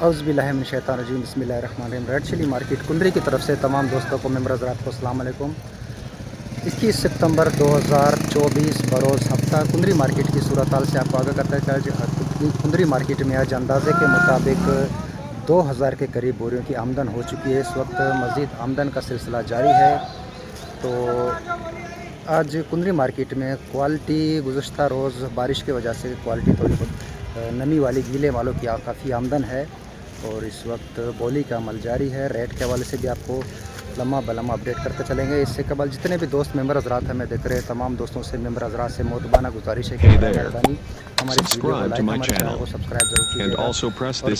औज़ुबिल्लाहिमिनश्शैतानिर्रजीम बिस्मिल्लाहिर्रहमानिर्रहीम। Red chilli market कुंदरी की तरफ से तमाम दोस्तों को मेंबर हज़रात को अस्सलाम वालेकुम। 21 सितंबर 2024 बरोज़ हफ्ता कुंदरी मार्केट की सूरत हाल से आपको आगाह करता है कि कुंदरी मार्केट में आज अंदाजे के मुताबिक 2000 के करीब बोरियों की आमदन हो चुकी है। इस वक्त मज़ीद आमदन का सिलसिला जारी है। तो आज कुंदरी मार्केट में क्वालिटी गुज़श्ता रोज़ बारिश की वजह से क्वालिटी थोड़ी बहुत नमी वाली गीले मालों की काफ़ी आमदन है और इस वक्त बोली का अमल जारी है। रेट के हवाले से भी आपको लम्हा बलम्हा अपडेट करते चलेंगे। इससे कबल जितने भी दोस्त मेंबर हज़रात हमें देख रहे हैं, तमाम दोस्तों से मेंबर हज़रात से मोतबाना गुजारिश है कि मेहरबानी हमारे वीडियो को लाइक, हमारे चैनल को सब्सक्राइब जरूर कीजिएगा और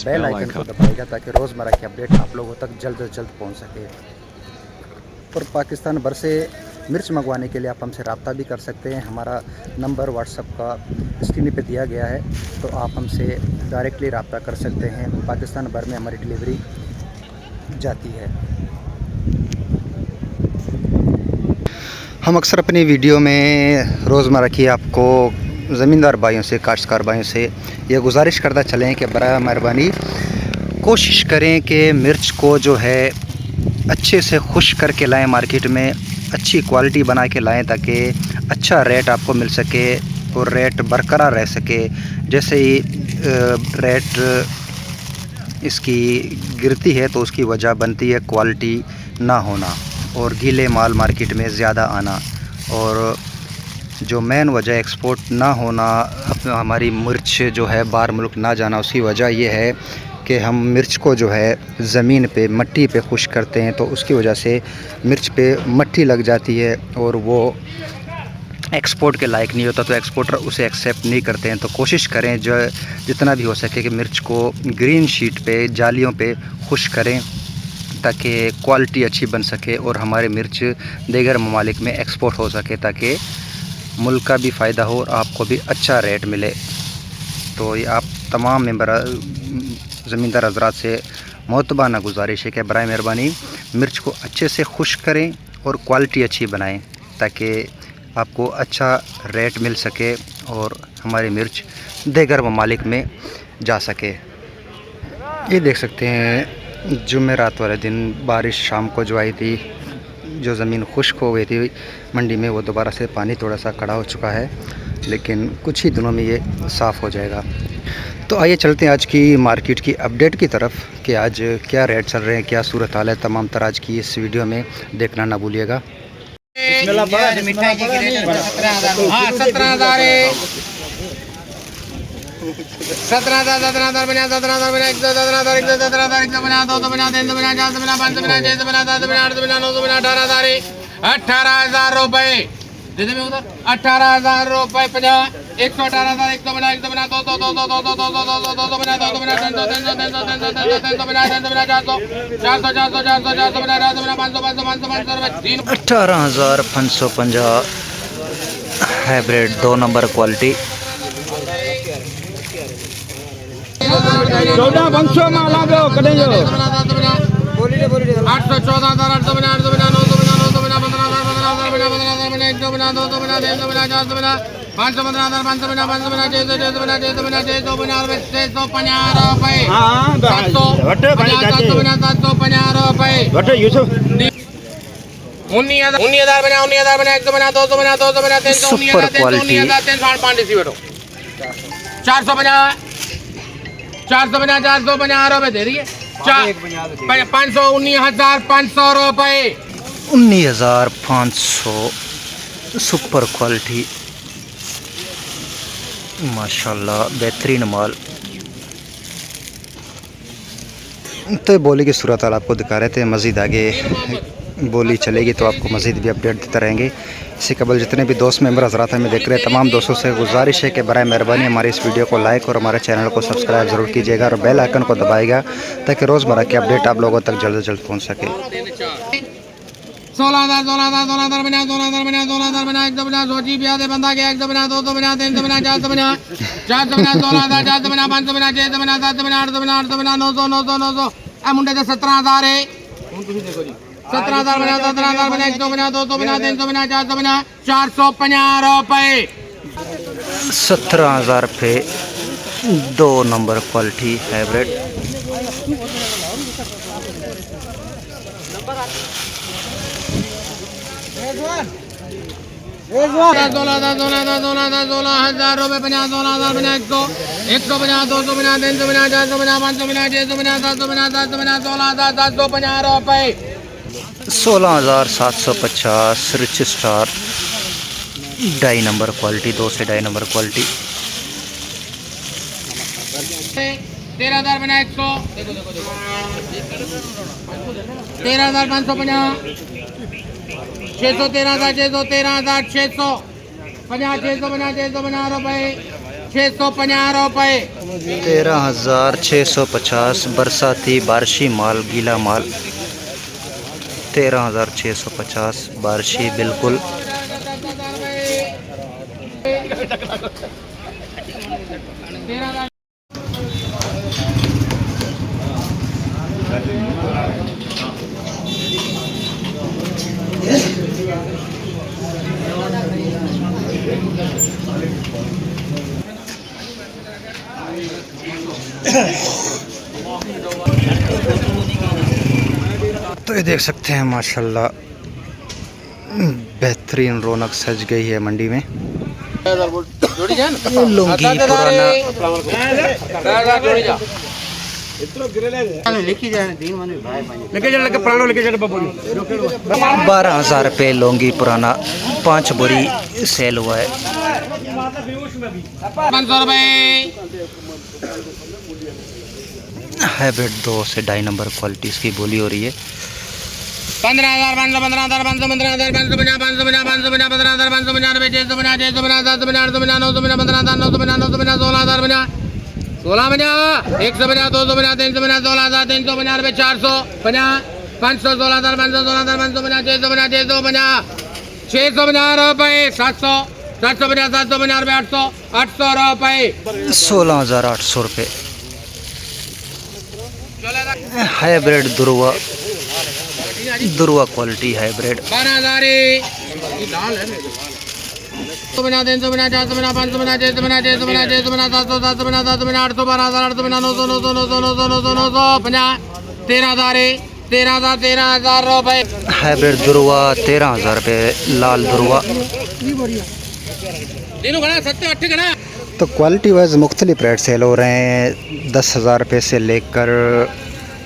बेल आइकन को दबाइएगा ताकि रोज़मर्रा की अपडेट आप लोगों तक जल्द से जल्द पहुँच सके। और पाकिस्तान भर से मिर्च मंगवाने के लिए आप हमसे रब्ता भी कर सकते हैं। हमारा नंबर व्हाट्सएप का स्क्रीन पे दिया गया है, तो आप हमसे डायरेक्टली रब्ता कर सकते हैं। पाकिस्तान भर में हमारी डिलीवरी जाती है। हम अक्सर अपनी वीडियो में रोज़मर्रा की आपको ज़मींदार भाइयों से, काश्तकार भाइयों से ये गुजारिश करता चलें कि बराए मेहरबानी कोशिश करें कि मिर्च को जो है अच्छे से खुश करके लाएं, मार्केट में अच्छी क्वालिटी बना के लाएं ताकि अच्छा रेट आपको मिल सके और रेट बरकरार रह सके। जैसे ही रेट इसकी गिरती है तो उसकी वजह बनती है क्वालिटी ना होना और गीले माल मार्केट में ज़्यादा आना, और जो मेन वजह एक्सपोर्ट ना होना, हमारी मिर्च जो है बाहर मुल्क ना जाना, उसकी वजह यह है कि हम मिर्च को जो है ज़मीन पे मट्टी पे खुश करते हैं, तो उसकी वजह से मिर्च पे मट्टी लग जाती है और वो एक्सपोर्ट के लायक नहीं होता, तो एक्सपोर्टर उसे एक्सेप्ट नहीं करते हैं। तो कोशिश करें जो जितना भी हो सके कि मिर्च को ग्रीन शीट पे, जालियों पे खुश करें ताकि क्वालिटी अच्छी बन सके और हमारे मिर्च दीगर ममालिक में एक्सपोर्ट हो सके ताकि मुल्क का भी फ़ायदा हो और आपको भी अच्छा रेट मिले। तो ये आप तमाम मेंबर ज़मींदार हज़रात से मोतबाना गुजारिश है कि बराए मेहरबानी मिर्च को अच्छे से खुश करें और क्वालिटी अच्छी बनाएं ताकि आपको अच्छा रेट मिल सके और हमारी मिर्च दीगर ममालिक में जा सके। ये देख सकते हैं जुमेरात वाले दिन बारिश शाम को जो आई थी, जो ज़मीन खुश्क हो गई थी मंडी में, वो दोबारा से पानी थोड़ा सा खड़ा हो चुका है, लेकिन कुछ ही दिनों में ये साफ़ हो जाएगा। तो आइए चलते हैं आज की मार्केट की अपडेट की तरफ कि आज क्या रेट चल रहे हैं, क्या सूरत हाल है। तमाम तरह आज की इस वीडियो में देखना ना भूलिएगा। ₹18,000 ₹18,000 50 118,000 1 बना 1 बना 2 2 2 2 2 2 2 2 2 बना 2 बना 3 बना 18,550 हाइब्रिड 2 नंबर क्वालिटी। 14,500 में ला दो कटे जो 814,000 8 बना 8 बना 9 बना 9 बना 15,000 15,000 बना 1 बना 2 बना 3 बना 4 बना 515,000 5 बना 5 बना 6 बना 6 बना 6 बना ₹650 हां 750 बना 750 बटे यूसुफ 19,000 बना 19,000 बना 1 बना 2 बना 2 बना 3 सुपर क्वालिटी 3,500 सी बैठो 400 बना 400 बना ₹450 दे रही है 19,500 रुपए 19,500 सुपर क्वालिटी माशाल्लाह बेहतरीन माल। तो बोली की सूरत हाल आपको दिखा रहे थे। मज़ीद आगे बोली चलेगी तो आपको मज़ीद भी अपडेट देते रहेंगे। इससे कबल जितने भी दोस्त मेंबर हज़रात हमें देख रहे हैं, तमाम दोस्तों से गुजारिश है कि बराए मेहरबानी हमारे इस वीडियो को लाइक और हमारे चैनल को सब्सक्राइब ज़रूर कीजिएगा और बेल आइकन को दबाएगा ताकि रोज़मर्रा की अपडेट आप लोगों तक जल्द से जल्द पहुँच सके। 16,000 16,000 बना 1 बना 100 जी ब्याह बंदा गया 1 बना 2 बना 3 बना 4 बना 16,000 4 बना 5 बना 6 बना 7 बना 8 बना 900 900 मुंडे 17,000 है 17,000 बना 17,000 बना 1 बना 2 बना 3 बना 4 बना ₹450 17,000 पे 2 नंबर क्वालिटी हाइब्रिड ₹16,000 50 ₹16,000 50 150 250 350 450 550 650 750 16,750 रुपए 16,750 रिच स्टार 2.5 नंबर क्वालिटी, 2 से 2.5 नंबर क्वालिटी। 13,000 बना 100 13,550 600 13,600 13,600 50 650 रुपए 650 रुपए 13,650 बरसाती बारिशी माल, गीला माल 13,650 बारिशी बिल्कुल। तो ये देख सकते हैं माशाल्लाह बेहतरीन रौनक सज गई है मंडी में। ये लुंगी पुराना ₹12,000 लौंगी पुराना 5 बोरी सेल हुआ है। 500 रुपए हाइब्रिड 2 से 2.5 नंबर क्वालिटी इसकी बोली हो रही है। 15,000 15,000 15,000 550 550 550 15,000 550 रुपए 650 650 750 850 950 15,000 950 950 16,000 50 1650 150 250 350 16,000 350 रुपए 450 500 16,000 500 16,000 550 650 650 रुपए 700 750 750 रुपए 800 800 रुपए 16,800 रुपये। हाइब्रिड दुर्वा क्वालिटी हाइब्रिड 12,000 350 350 450 550 650 650 650 700 750 750 800 12,000 850 900 900 13,000 रुपए। हाइब्रिड दुर्वा 13,000 रुपये। लाल दुर्वा तीनों घड़ा 7 8 घड़ा। तो क्वालिटी वाइज मुख्तलिफ रेट सेल हो रहे हैं। 10,000 रुपये से लेकर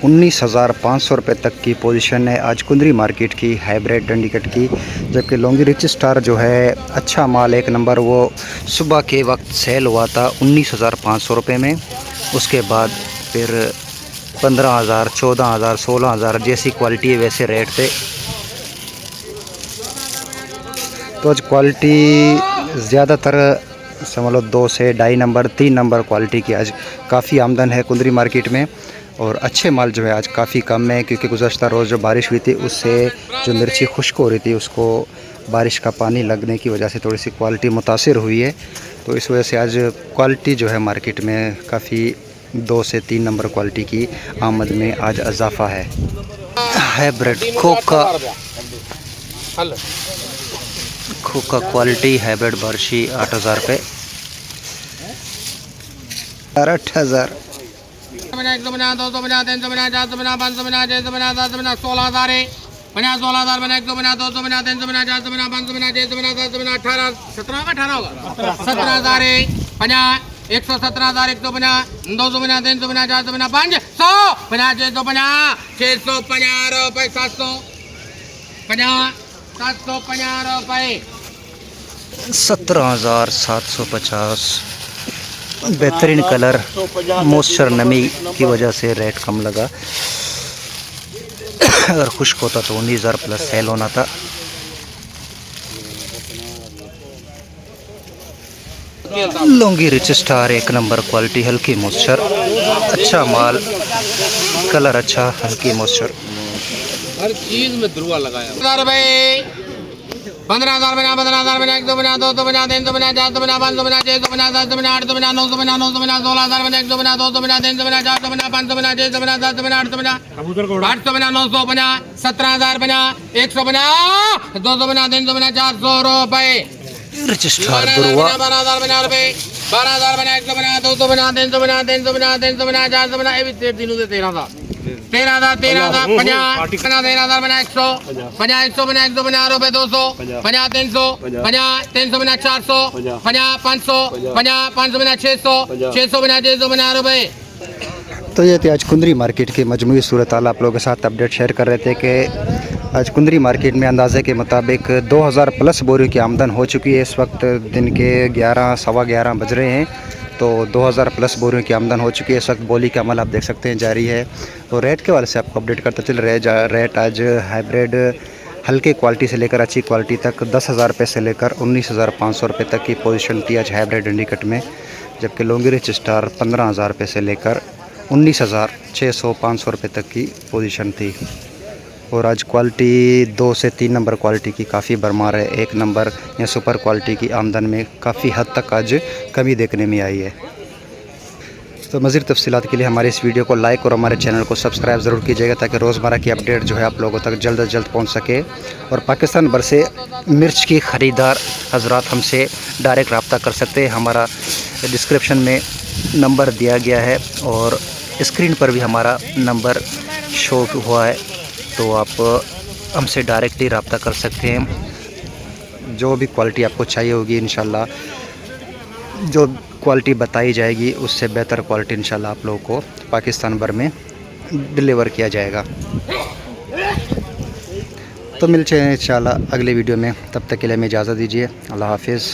19,500 रुपये तक की पोजीशन है आज कुंदरी मार्केट की हाइब्रिड डंडीकट की। जबकि लौंगी रिच स्टार जो है अच्छा माल 1 नंबर, वो सुबह के वक्त सेल हुआ था 19,500 रुपये में। उसके बाद फिर 15,000 14,000 16,000 जैसी क्वालिटी है वैसे रेट थे। तो आज क्वालिटी ज़्यादातर समझ लो 2 से 2.5 नंबर 3 नंबर क्वालिटी की आज काफ़ी आमदन है कुंदरी मार्केट में। और अच्छे माल जो है आज काफ़ी कम है, क्योंकि गुज़श्ता रोज़ जो बारिश हुई थी उससे जो मिर्ची खुश्क हो रही थी उसको बारिश का पानी लगने की वजह से थोड़ी सी क्वालिटी मुतासिर हुई है। तो इस वजह से आज क्वालिटी जो है मार्केट में काफ़ी 2 से 3 नंबर क्वालिटी की आमद में आज इजाफा है। हाइब्रिड खोका क्वालिटी हाइब्रिड बारिशी 8,000 रुपये। 8,000 150 250 350 450 550 650 750 16,000 50 16,000 150 250 350 450 550 650 750 18 17 का 18 होगा 17,000 50 117,000 150 250 350 450 500 50 650 रुपए 700 50 750 रुपए 17,750। बेहतरीन कलर मॉइस्चर नमी की वजह से रेट कम लगा। अगर खुश्क होता तो 19,000 प्लस सेल होना था। Laungi rich star 1 number quality, हल्की मॉइस्चर, अच्छा माल, कलर अच्छा, हल्की मॉइस्चर। हर चीज में ध्रुवा लगाया 15,000 15,000 15,000 150 250 350 450 550 650 750 850 950 950 16,000 150 250 350 450 550 650 750 850 850 950 17,000 50 150 250 350 400 रुपए। रिच स्टार दुर्वा 12,000 रुपए 12,000 बना 150 250 350 350 350 450 ये भी तीनों से 13,000 13,000 13,000 50 13,000 बना 100 50 100 बना 150 रुपए 200 50 300 50 300 बना 400 50 500 50 500 बना 600 600 बना 600 बना रुपए। तो ये थी आज कुंदरी मार्केट की मजमूई सूरत हाल आप लोगों के साथ अपडेट शेयर कर रहे थे कि आज कुंदरी मार्केट में अंदाजे के मुताबिक 2000 प्लस बोरियों की आमदन हो चुकी है। इस वक्त दिन के 11 सवा 11 बज रहे हैं, तो 2000 प्लस बोरियों की आमदन हो चुकी है। इस वक्त बोली का अमल आप देख सकते हैं जारी है। तो रेट के वाले से आपको अपडेट करते चल रहे हैं। रेट आज हाइब्रिड हल्के क्वालिटी से लेकर अच्छी क्वालिटी तक 10,000 रुपये से लेकर 19,500 रुपये तक की पोजीशन थी आज हाइब्रिड इंडिकट में, जबकि लॉन्गी रिच स्टार 15,000 रुपये से लेकर 19,600-500 रुपये तक की पोजीशन थी। और आज क्वालिटी 2 से 3 नंबर क्वालिटी की काफ़ी भरमार है। 1 नंबर या सुपर क्वालिटी की आमदन में काफ़ी हद तक आज कमी देखने में आई है। तो मज़ीद तफसीलात के लिए हमारे इस वीडियो को लाइक और हमारे चैनल को सब्सक्राइब ज़रूर कीजिएगा, ताकि रोज़मर्रा की अपडेट जो है आप लोगों तक जल्द से जल्द पहुंच सके। और पाकिस्तान भर से मिर्च की ख़रीदार हजरात हमसे डायरेक्ट रब्ता कर सकते हैं। हमारा डिस्क्रिप्शन में नंबर दिया गया है और स्क्रीन पर भी हमारा नंबर शो हुआ है, तो आप हमसे डायरेक्टली रब्ता कर सकते हैं। जो भी क्वालिटी आपको चाहिए होगी इंशाल्लाह, जो क्वालिटी बताई जाएगी उससे बेहतर क्वालिटी इंशाल्लाह आप लोगों को पाकिस्तान भर में डिलीवर किया जाएगा। तो मिलते हैं इंशाल्लाह अगले वीडियो में, तब तक के लिए हमें इजाज़त दीजिए। अल्लाह हाफिज़।